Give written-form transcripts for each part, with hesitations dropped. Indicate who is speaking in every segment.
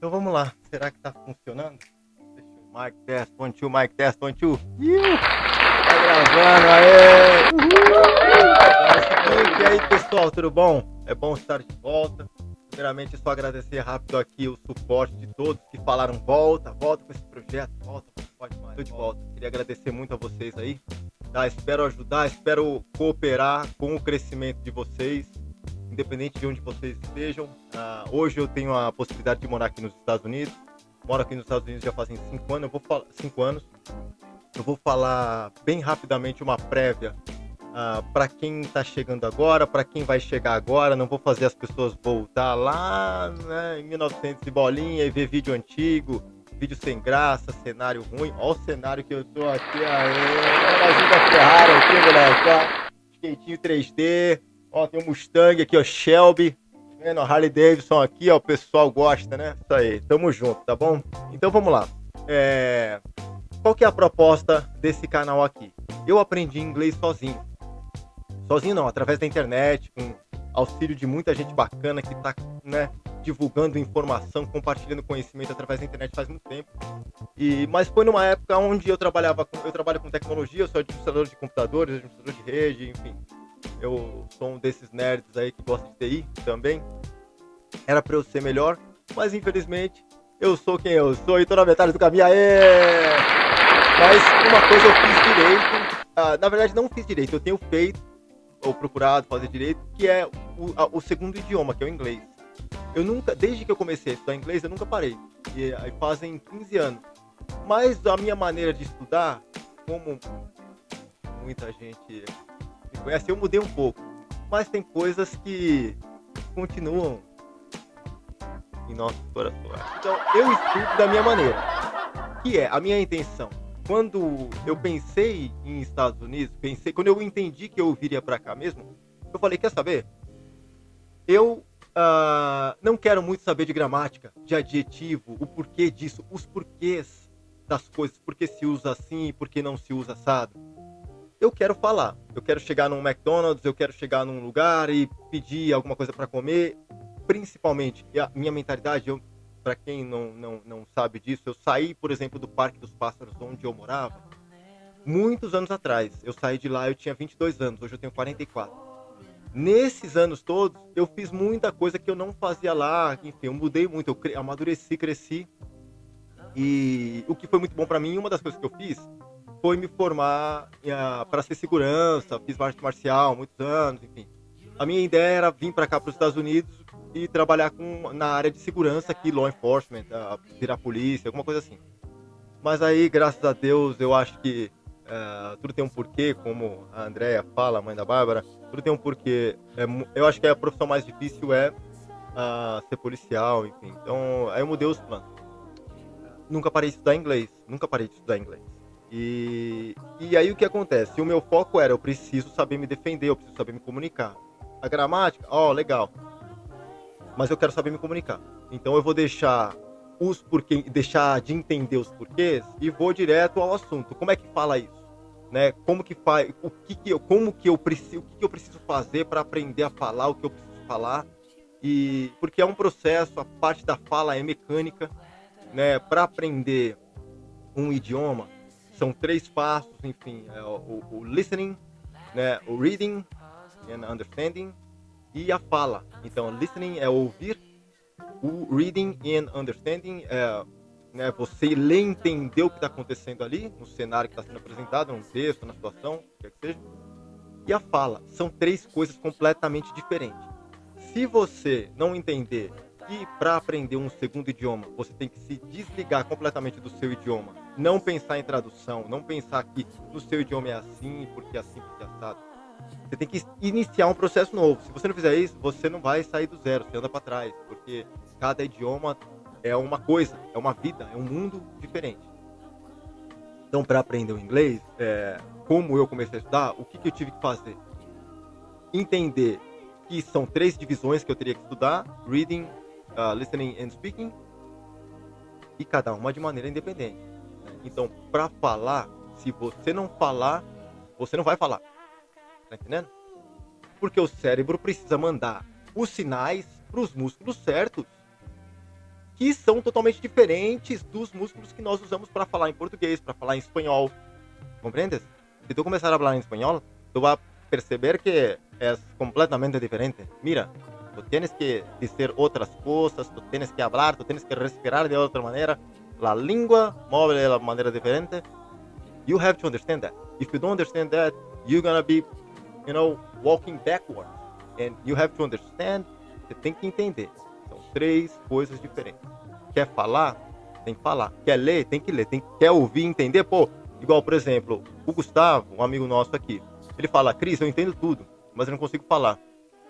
Speaker 1: Então vamos lá. Será que tá funcionando? Deixa eu... Mic test, one, two, mic test, one, two. Tá gravando, aê! E aí, pessoal, tudo bom? É bom estar de volta. Primeiramente, só agradecer rápido aqui o suporte de todos que falaram volta com esse projeto, volta, pode mais. Tô de volta. Queria agradecer muito a vocês aí. Tá? Espero ajudar, espero cooperar com o crescimento de vocês, independente de onde vocês estejam. Hoje eu tenho a possibilidade de morar aqui nos Estados Unidos. Moro aqui nos Estados Unidos já fazem 5 anos. 5 anos. Eu vou falar bem rapidamente uma prévia para quem está chegando agora, para quem vai chegar agora. Não vou fazer as pessoas voltar lá, né, em 1900 e bolinha e ver vídeo antigo, vídeo sem graça, cenário ruim. Olha o cenário que eu tô aqui, ajuda da Ferrari aqui, moleque, ó. Skatinho 3D, ó, tem um Mustang aqui, ó, Shelby, vendo? Harley Davidson aqui, ó, o pessoal gosta, né? Isso aí, tamo junto, tá bom? Então vamos lá. Qual que é a proposta desse canal aqui? Eu aprendi inglês sozinho. Sozinho não, através da internet, com auxílio de muita gente bacana que tá, né, divulgando informação, compartilhando conhecimento através da internet faz muito tempo. Mas foi numa época onde eu trabalho com tecnologia, eu sou administrador de computadores, administrador de rede, enfim. Eu sou um desses nerds aí que gosta de TI também. Era para eu ser melhor, mas infelizmente eu sou quem eu sou e tô na metade do caminho, aê! Mas uma coisa eu fiz direito, na verdade não fiz direito, eu tenho feito, ou procurado fazer direito, que é o segundo idioma, que é o inglês. Eu nunca, desde que eu comecei a estudar inglês, eu nunca parei. E aí fazem 15 anos. Mas a minha maneira de estudar, como muita gente me conhece, eu mudei um pouco. Mas tem coisas que continuam em nossos corações. Então eu estudo da minha maneira, que é a minha intenção. Quando eu pensei em Estados Unidos, quando eu entendi que eu viria pra cá mesmo, eu falei, quer saber? Eu não quero muito saber de gramática, de adjetivo, o porquê disso, os porquês das coisas, por que se usa assim, por que não se usa assado. Eu quero falar, eu quero chegar num McDonald's, eu quero chegar num lugar e pedir alguma coisa para comer, principalmente, a minha mentalidade, para quem não sabe disso, eu saí, por exemplo, do Parque dos Pássaros, onde eu morava, muitos anos atrás. Eu saí de lá, eu tinha 22 anos, hoje eu tenho 44. Nesses anos todos, eu fiz muita coisa que eu não fazia lá, enfim, eu mudei muito, eu amadureci, cresci. E o que foi muito bom para mim, uma das coisas que eu fiz, foi me formar para ser segurança, fiz arte marcial muitos anos, enfim. A minha ideia era vir para cá, para os Estados Unidos, e trabalhar na área de segurança aqui, law enforcement, virar polícia, alguma coisa assim. Mas aí, graças a Deus, eu acho que tudo tem um porquê, como a Andrea fala, a mãe da Bárbara, tudo tem um porquê. Eu acho que a profissão mais difícil é ser policial, enfim. Então, aí eu mudei os planos. Nunca parei de estudar inglês, E aí o que acontece? O meu foco era, eu preciso saber me defender, eu preciso saber me comunicar. A gramática, legal. Mas eu quero saber me comunicar. Então eu vou deixar deixar de entender os porquês e vou direto ao assunto. Como é que fala isso? Né? Como que faz? O que eu preciso fazer para aprender a falar o que eu preciso falar? E porque é um processo, a parte da fala é mecânica, né? Para aprender um idioma são 3 passos, enfim, o listening, né? O reading and understanding e a fala. Então, listening é ouvir, o reading and understanding é, né, você ler e entender o que está acontecendo ali, no cenário que está sendo apresentado, num texto, na situação, o que quer que seja. E a fala. São 3 coisas completamente diferentes. Se você não entender que para aprender um segundo idioma, você tem que se desligar completamente do seu idioma, não pensar em tradução, não pensar que no seu idioma é assim, porque é assado. Você tem que iniciar um processo novo. Se você não fizer isso, você não vai sair do zero, você anda para trás, porque cada idioma é uma coisa, é uma vida, é um mundo diferente. Então, para aprender o inglês, como eu comecei a estudar, o que eu tive que fazer? Entender que são 3 divisões que eu teria que estudar: reading, listening and speaking, e cada uma de maneira independente. Né? Então, para falar, se você não falar, você não vai falar. Tá entendendo? Porque o cérebro precisa mandar os sinais para os músculos certos, que são totalmente diferentes dos músculos que nós usamos para falar em português, para falar em espanhol. ¿Comprendes? Si tú comienzas a hablar en español, tú vas a perceber que es completamente diferente. Mira, tú tienes que decir otras cosas, tú tienes que hablar, tú tienes que respirar de otra manera. La lengua mueve de la manera diferente. You have to understand that. If you don't understand that, you're gonna be, walking backwards. And you have to understand, você tem que entender. São três coisas diferentes. Quer falar? Tem que falar. Quer ler? Tem que ler. Quer ouvir, entender? Pô, igual, por exemplo, o Gustavo, um amigo nosso aqui, ele fala, Cris, eu entendo tudo, mas eu não consigo falar.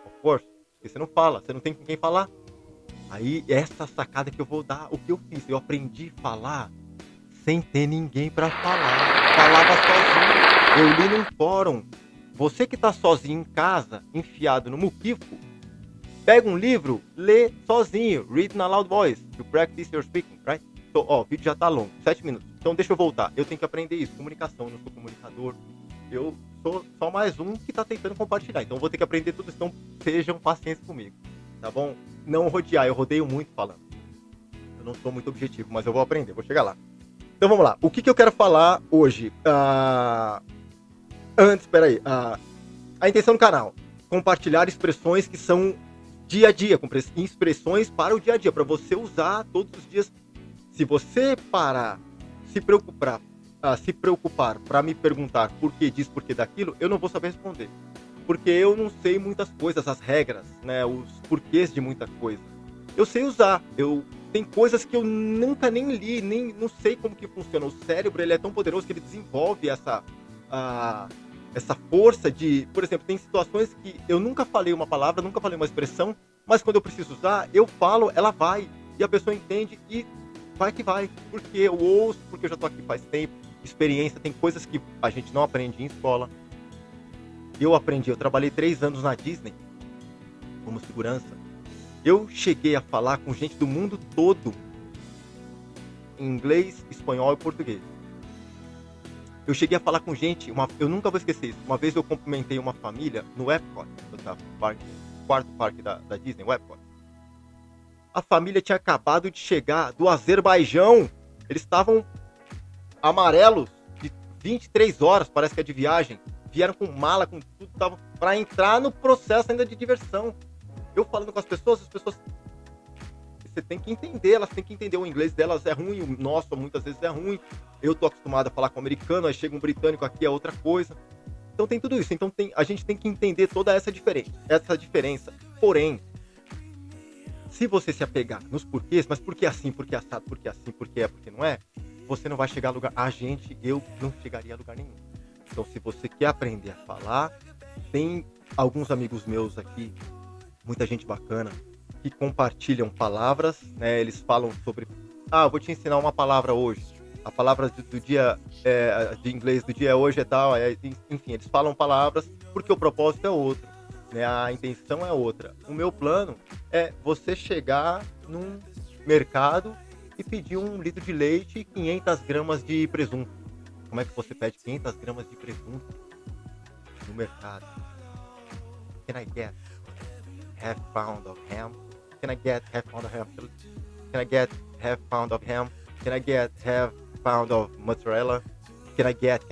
Speaker 1: Of course, porque você não fala, você não tem com quem falar. Aí, essa sacada que eu vou dar, o que eu fiz? Eu aprendi a falar sem ter ninguém pra falar. Falava sozinho. Eu li num fórum. Você que tá sozinho em casa, enfiado no muquifo, pega um livro, lê sozinho. Read in a loud voice. To practice your speaking, right? Então, o vídeo já tá longo, 7 minutos. Então deixa eu voltar. Eu tenho que aprender isso. Comunicação, eu não sou comunicador. Eu sou só mais um que tá tentando compartilhar. Então eu vou ter que aprender tudo isso. Então sejam pacientes comigo. Tá bom? Não rodear. Eu rodeio muito falando. Eu não sou muito objetivo, mas eu vou aprender. Vou chegar lá. Então vamos lá. O que eu quero falar hoje? Antes, peraí. A intenção do canal. Compartilhar expressões que são dia a dia. Expressões para o dia a dia. Para você usar todos os dias. Se você parar, se preocupar para me perguntar por que disso, por que daquilo, eu não vou saber responder. Porque eu não sei muitas coisas, as regras, né, os porquês de muita coisa. Eu sei usar, tem coisas que eu nunca nem li, nem não sei como que funciona. O cérebro, ele é tão poderoso que ele desenvolve essa força de... Por exemplo, tem situações que eu nunca falei uma palavra, nunca falei uma expressão, mas quando eu preciso usar, eu falo, ela vai. E a pessoa entende e vai que vai. Porque eu ouço, porque eu já tô aqui faz tempo. Experiência, tem coisas que a gente não aprende em escola. Eu trabalhei 3 anos na Disney como segurança. Eu cheguei a falar com gente do mundo todo em inglês, espanhol e português. Eu cheguei a falar com gente, eu nunca vou esquecer isso. Uma vez eu cumprimentei uma família no Epcot, quarto parque da Disney, o Epcot. A família tinha acabado de chegar do Azerbaijão. Eles estavam amarelos de 23 horas, parece que é de viagem. Vieram com mala, com tudo, estavam para entrar no processo ainda de diversão. Eu falando com as pessoas, você tem que entender, elas têm que entender. O inglês delas é ruim, o nosso muitas vezes é ruim. Eu tô acostumado a falar com o americano, aí chega um britânico aqui, é outra coisa. Então tem tudo isso. Então a gente tem que entender toda essa diferença. Porém, se você se apegar nos porquês, mas por que assim, por que assado, por que assim, por que é, por que não é, você não vai chegar a lugar... eu não chegaria a lugar nenhum. Então, se você quer aprender a falar, tem alguns amigos meus aqui, muita gente bacana, que compartilham palavras, né? Eles falam sobre... eu vou te ensinar uma palavra hoje. A palavra do dia, de inglês do dia hoje é tal. Enfim, eles falam palavras porque o propósito é outro, né? A intenção é outra. O meu plano é você chegar num mercado e pedir 1 litro de leite e 500 gramas de presunto. Como é que você pede 500 gramas de presunto no mercado? Can I get half pound of ham? Can I get half pound of ham? Can I get half pound of ham? Can I get half pound of mozzarella? Can I get?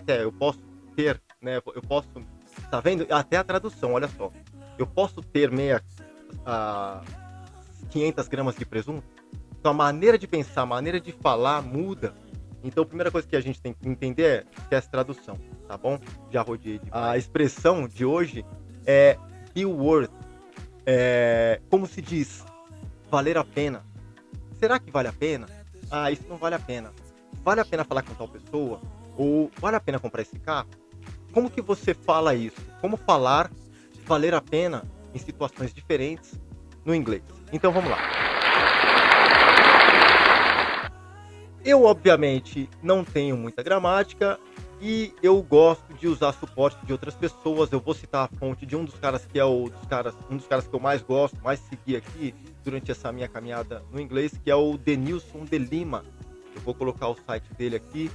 Speaker 1: Eu posso ter, né? Eu posso... Tá vendo? Até a tradução, olha só. Eu posso ter 500 gramas de presunto? Então a maneira de pensar, a maneira de falar muda. Então a primeira coisa que a gente tem que entender é essa tradução, tá bom? Já rodeei demais. A expressão de hoje é be worth. Como se diz? Valer a pena. Será que vale a pena? Isso não vale a pena. Vale a pena falar com tal pessoa? Ou vale a pena comprar esse carro? Como que você fala isso? Como falar valer a pena em situações diferentes no inglês? Então vamos lá. Eu, obviamente, não tenho muita gramática e eu gosto de usar suporte de outras pessoas. Eu vou citar a fonte de um dos caras que é um dos caras que eu mais gosto, mais segui aqui durante essa minha caminhada no inglês, que é o Denilson de Lima. Eu vou colocar o site dele aqui.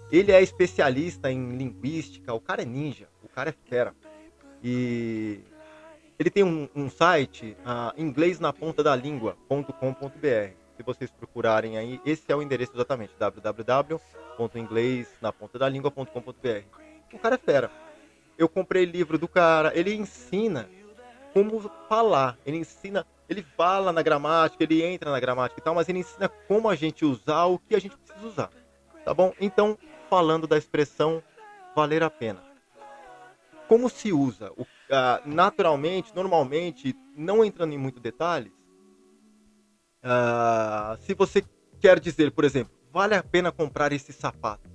Speaker 1: Ele é especialista em linguística, o cara é ninja, o cara é fera. E Ele tem um site, inglesnapontadalingua.com.br. Se vocês procurarem aí, esse é o endereço exatamente, www.inglesnapontadalingua.com.br. O cara é fera. Eu comprei livro do cara, ele ensina como falar, ele fala na gramática, ele entra na gramática e tal, mas ele ensina como a gente usar o que a gente precisa usar, tá bom? Então, falando da expressão valer a pena. Como se usa? Naturalmente, normalmente, não entrando em muitos detalhes, se você quer dizer, por exemplo, vale a pena comprar esse sapato.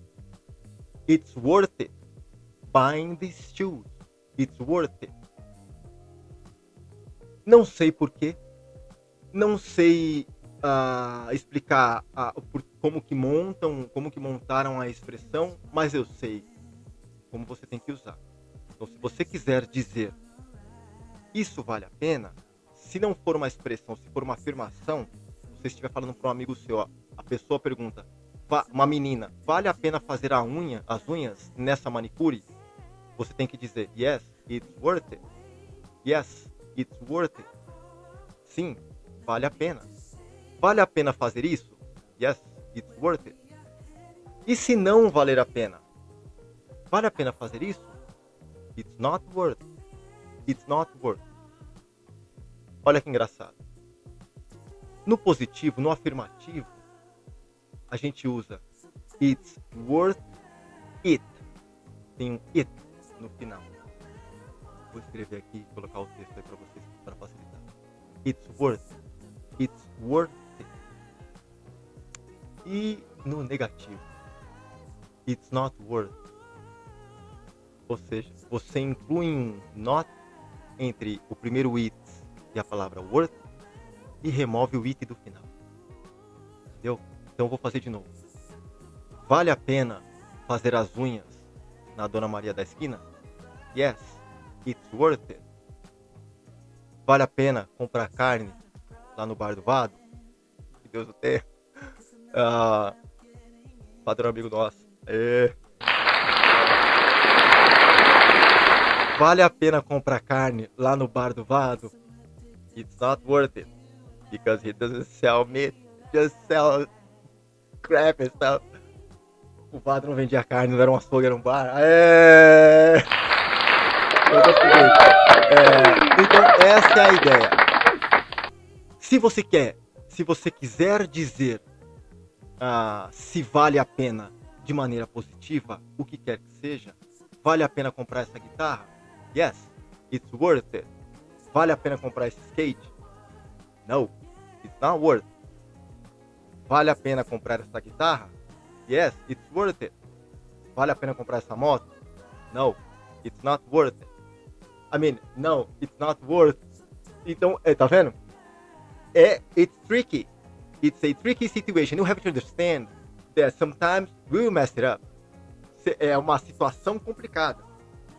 Speaker 1: It's worth it buying these shoes. It's worth it. Não sei porquê. Não sei explicar como que montaram a expressão, mas eu sei como você tem que usar. Então, se você quiser dizer isso vale a pena, se não for uma expressão, se for uma afirmação, se você estiver falando para um amigo seu, a pessoa pergunta, uma menina, vale a pena fazer as unhas nessa manicure? Você tem que dizer, yes, it's worth it. Yes, it's worth it. Sim, vale a pena. Vale a pena fazer isso? Yes, it's worth it. E se não valer a pena? Vale a pena fazer isso? It's not worth. It's not worth. Olha que engraçado. No positivo, no afirmativo, a gente usa it's worth it. Tem um it no final. Vou escrever aqui e colocar o texto aí para vocês, para facilitar. It's worth it. It's worth it. E no negativo, it's not worth it. Ou seja, você inclui um not entre o primeiro it e a palavra worth e remove o it do final. Entendeu? Então eu vou fazer de novo. Vale a pena fazer as unhas na Dona Maria da esquina? Yes, it's worth it. Vale a pena comprar carne lá no Bar do Vado? Que Deus o tenha. Padrão amigo nosso. Vale a pena comprar carne lá no Bar do Vado? It's not worth it. Because he doesn't sell meat, just sell crap and stuff. O Vado não vendia carne, não era um açougue, era um bar. Então essa é a ideia. Se você quiser dizer se vale a pena de maneira positiva, o que quer que seja, vale a pena comprar essa guitarra? Yes, it's worth it. Vale a pena comprar esse skate? No, it's not worth it. Vale a pena comprar essa guitarra? Yes, it's worth it. Vale a pena comprar essa moto? No, it's not worth it. No, it's not worth it. Então, tá vendo? It's tricky. It's a tricky situation. You have to understand that sometimes we will mess it up. É uma situação complicada.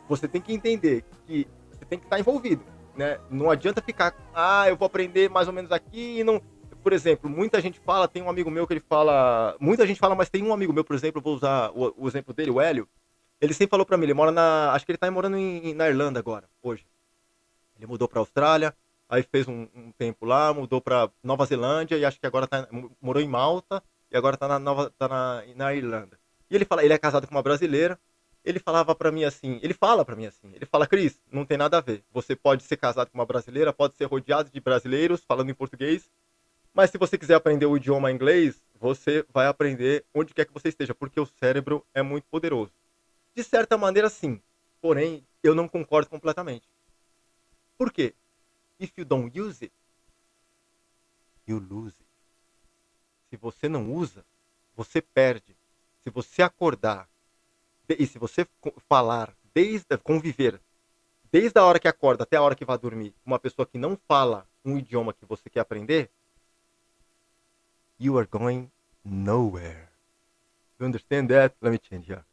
Speaker 1: Você tem que entender que você tem que estar envolvido, né? Não adianta ficar, eu vou aprender mais ou menos aqui e não... Por exemplo, muita gente fala, tem um amigo meu que ele fala... Muita gente fala, mas tem um amigo meu, por exemplo, eu vou usar o exemplo dele, o Hélio. Ele sempre falou pra mim, ele mora acho que ele tá morando na Irlanda agora, hoje. Ele mudou pra Austrália, aí fez um tempo lá, mudou pra Nova Zelândia e acho que agora morou em Malta e agora tá na Irlanda. E ele fala, ele é casado com uma brasileira. Ele fala pra mim assim, ele fala, Cris, não tem nada a ver. Você pode ser casado com uma brasileira, pode ser rodeado de brasileiros falando em português, mas se você quiser aprender o idioma inglês, você vai aprender onde quer que você esteja, porque o cérebro é muito poderoso. De certa maneira, sim. Porém, eu não concordo completamente. Por quê? If you don't use it, you lose it. Se você não usa, você perde. Se você acordar e se você falar, conviver, desde a hora que acorda até a hora que vai dormir, com uma pessoa que não fala um idioma que você quer aprender, you are going nowhere. You understand that? Let me change here.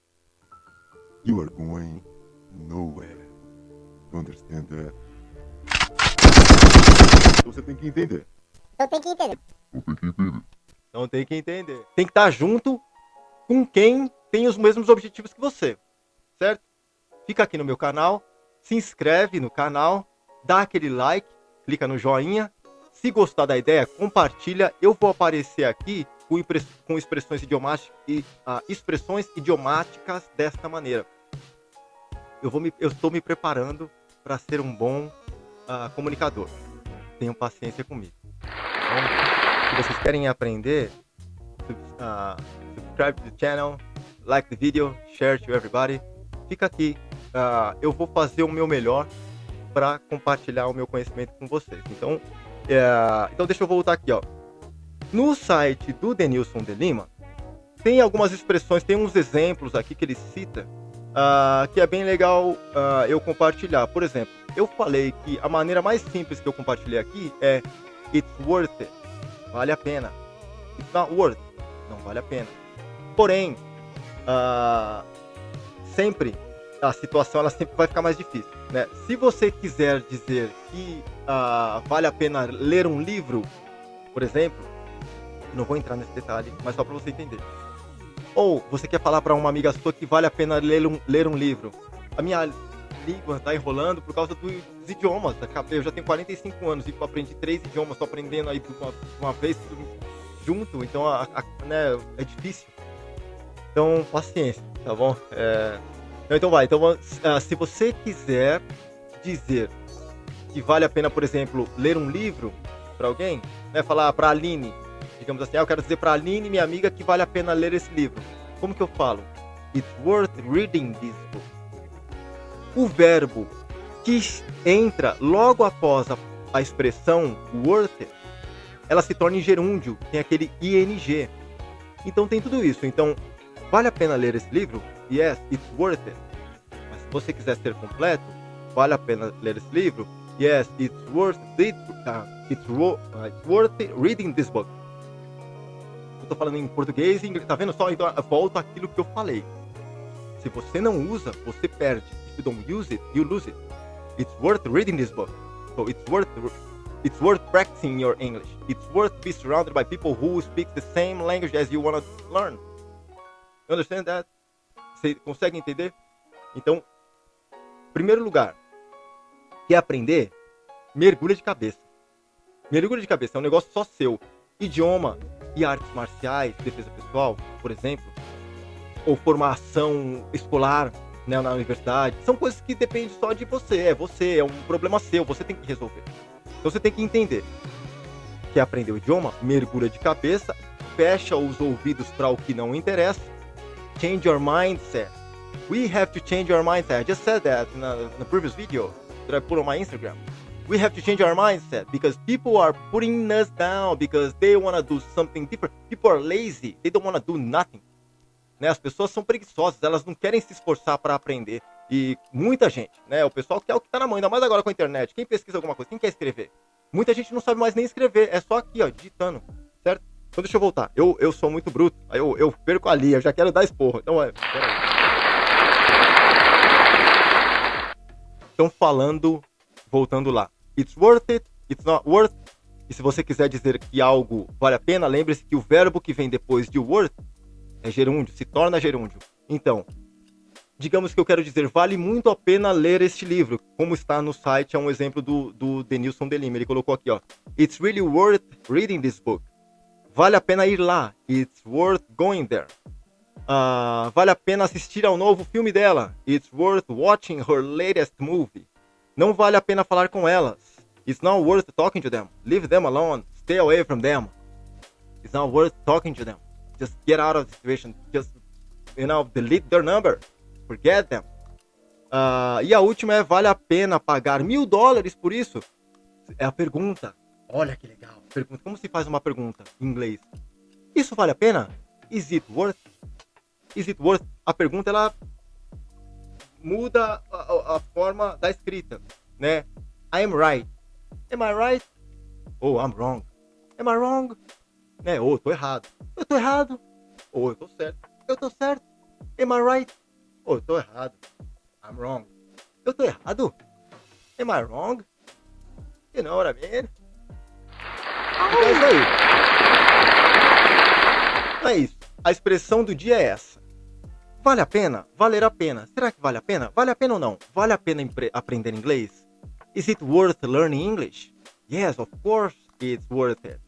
Speaker 2: You are going nowhere. You understand that? Você tem que entender.
Speaker 1: Então tem que entender. Tem que estar junto com quem tem os mesmos objetivos que você, certo? Fica aqui no meu canal, se inscreve no canal, dá aquele like, clica no joinha. Se gostar da ideia, compartilha. Eu vou aparecer aqui com expressões idiomáticas desta maneira. Eu estou me preparando para ser um bom comunicador. Tenham paciência comigo. Então, se vocês querem aprender, subscribe to the channel, like the video, share to everybody. Fica aqui. Eu vou fazer o meu melhor para compartilhar o meu conhecimento com vocês. Então deixa eu voltar aqui, ó. No site do Denilson de Lima, tem algumas expressões, tem uns exemplos aqui que ele cita, que é bem legal eu compartilhar. Por exemplo, eu falei que a maneira mais simples que eu compartilhei aqui é it's worth it, vale a pena. It's not worth it, não vale a pena. Porém, sempre a situação ela sempre vai ficar mais difícil, né? Se você quiser dizer que vale a pena ler um livro, por exemplo, não vou entrar nesse detalhe, mas só para você entender. Ou você quer falar para uma amiga sua que vale a pena ler um livro. A minha língua está enrolando por causa dos idiomas. Eu já tenho 45 anos e aprendi 3 idiomas, estou aprendendo aí uma vez junto, então né, é difícil. Então, paciência, tá bom? Então vai. Então, se você quiser dizer que vale a pena, por exemplo, ler um livro para alguém, né, falar para a Aline, digamos assim, eu quero dizer para a Aline, minha amiga, que vale a pena ler esse livro. Como que eu falo? It's worth reading this book. O verbo que entra logo após a expressão worth it, ela se torna em gerúndio, tem aquele ing. Então tem tudo isso. Então, vale a pena ler esse livro? Yes, it's worth it. Mas se você quiser ser completo, vale a pena ler esse livro? Yes, it's worth it. It's worth it reading this book. Eu tô falando em português e inglês, tá vendo só? Então volta aquilo que eu falei. Se você não usa, você perde. If you don't use it, you lose it. It's worth reading this book. So it's worth practicing your English. It's worth be surrounded by people who speak the same language as you want to learn. You understand that? Você consegue entender? Então, primeiro lugar, quer aprender? Mergulha de cabeça. Mergulha de cabeça, é um negócio só seu. Idioma e artes marciais, defesa pessoal, por exemplo, ou formação escolar, né, na universidade, são coisas que dependem só de você. É um problema seu, você tem que resolver. Então você tem que entender. Quer aprender o idioma? Mergulha de cabeça, fecha os ouvidos para o que não interessa. Change your mindset. We have to change our mindset. I just said that in the previous video that I put on my Instagram. We have to change our mindset because people are putting us down because they want to do something different. People are lazy. They don't want to do nothing. Né? As pessoas são preguiçosas. Elas não querem se esforçar para aprender. E muita gente, né? O pessoal quer o que tá na mão, ainda mais agora com a internet. Quem pesquisa alguma coisa, quem quer escrever? Muita gente não sabe mais nem escrever. É só aqui, ó, digitando. Certo? Então deixa eu voltar. Eu sou muito bruto. Aí eu perco ali. Eu já quero dar esporro. Então, peraí. Então voltando lá. It's worth it, it's not worth. E se você quiser dizer que algo vale a pena, lembre-se que o verbo que vem depois de worth é gerúndio, se torna gerúndio. Então, digamos que eu quero dizer, vale muito a pena ler este livro. Como está no site, é um exemplo do Denilson de Lima. Ele colocou aqui, ó. It's really worth reading this book. Vale a pena ir lá. It's worth going there. Vale a pena assistir ao novo filme dela. It's worth watching her latest movie. Não vale a pena falar com elas. It's not worth talking to them. Leave them alone. Stay away from them. It's not worth talking to them. Just get out of the situation. Just, delete their number. Forget them. E a última é, vale a pena pagar $1.000 por isso? É a pergunta. Olha que legal. Pergunta. Como se faz uma pergunta em inglês? Isso vale a pena? Is it worth? Is it worth? A pergunta, ela muda a forma da escrita, né? I'm right. Am I right? Oh, I'm wrong. Am I wrong? Né? Oh, eu tô errado. Eu tô errado. Oh, eu tô certo. Eu tô certo. Am I right? Oh, eu tô errado. I'm wrong. Eu tô errado? Am I wrong? You know what I mean? Então é isso aí. Então é isso. A expressão do dia é essa. Vale a pena? Valer a pena. Será que vale a pena? Vale a pena ou não? Vale a pena aprender inglês? Is it worth learning English? Yes, of course it's worth it.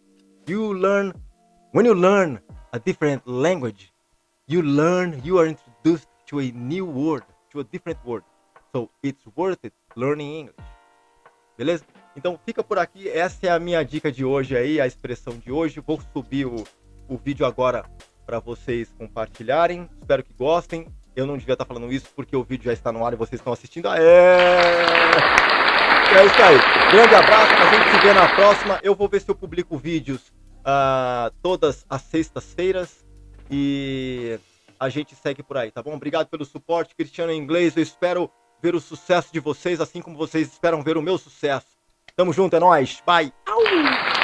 Speaker 1: When you learn a different language, you are introduced to a new word, to a different word. So it's worth it learning English. Beleza? Então fica por aqui, essa é a minha dica de hoje aí, a expressão de hoje. Vou subir o vídeo agora para vocês compartilharem. Espero que gostem. Eu não devia estar falando isso porque o vídeo já está no ar e vocês estão assistindo. É isso aí. Grande abraço, a gente se vê na próxima. Eu vou ver se eu publico vídeos todas as sextas-feiras e a gente segue por aí, tá bom? Obrigado pelo suporte, Cristiano em Inglês. Eu espero ver o sucesso de vocês, assim como vocês esperam ver o meu sucesso. Tamo junto, é nóis. Bye. Au!